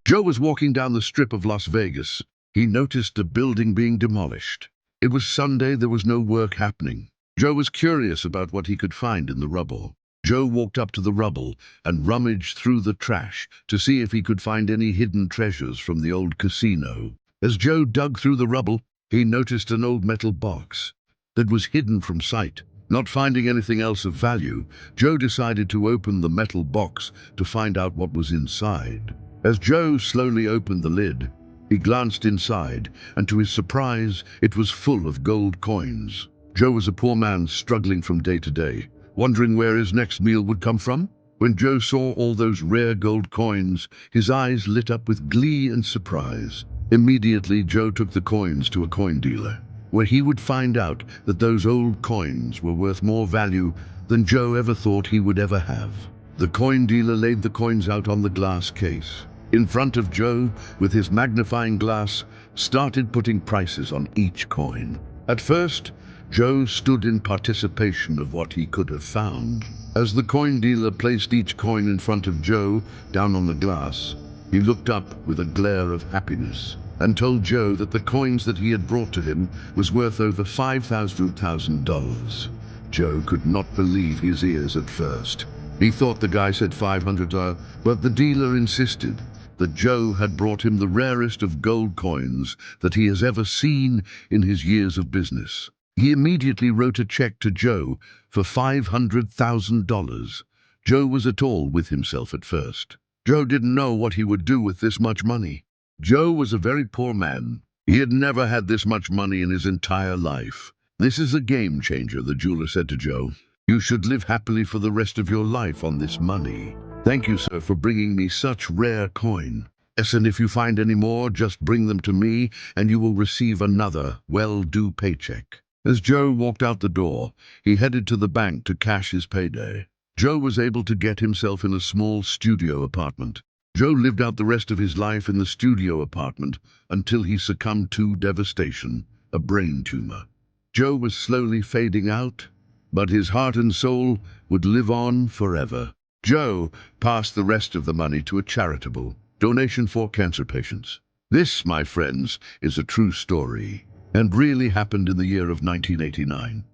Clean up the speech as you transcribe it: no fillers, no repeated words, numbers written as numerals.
Joe was walking down the strip of Las Vegas. He noticed a building being demolished. It was Sunday, there was no work happening. Joe was curious about what he could find in the rubble. Joe walked up to the rubble and rummaged through the trash to see if he could find any hidden treasures from the old casino. As Joe dug through the rubble, he noticed an old metal box that was hidden from sight. Not finding anything else of value, Joe decided to open the metal box to find out what was inside. As Joe slowly opened the lid, he glanced inside, and to his surprise, it was full of gold coins. Joe was a poor man struggling from day to day, wondering where his next meal would come from. When Joe saw all those rare gold coins, his eyes lit up with glee and surprise. Immediately, Joe took the coins to a coin dealer, where he would find out that those old coins were worth more value than Joe ever thought he would ever have. The coin dealer laid the coins out on the glass case in front of Joe with his magnifying glass, started putting prices on each coin. At first, Joe stood in anticipation of what he could have found. As the coin dealer placed each coin in front of Joe down on the glass, he looked up with a glare of happiness and told Joe that the coins that he had brought to him was worth over $500,000. Joe could not believe his ears at first. He thought the guy said $500, but the dealer insisted that Joe had brought him the rarest of gold coins that he has ever seen in his years of business. He immediately wrote a check to Joe for $500,000. Joe was at all with himself at first. Joe didn't know what he would do with this much money. Joe was a very poor man. He had never had this much money in his entire life. "This is a game changer," the jeweler said to Joe. "You should live happily for the rest of your life on this money. Thank you, sir, for bringing me such rare coin. Yes, and if you find any more, just bring them to me and you will receive another well-due paycheck." As Joe walked out the door, he headed to the bank to cash his payday. Joe was able to get himself in a small studio apartment. Joe lived out the rest of his life in the studio apartment until he succumbed to devastation, a brain tumor. Joe was slowly fading out, but his heart and soul would live on forever. Joe passed the rest of the money to a charitable donation for cancer patients. This, my friends, is a true story and really happened in the year of 1989.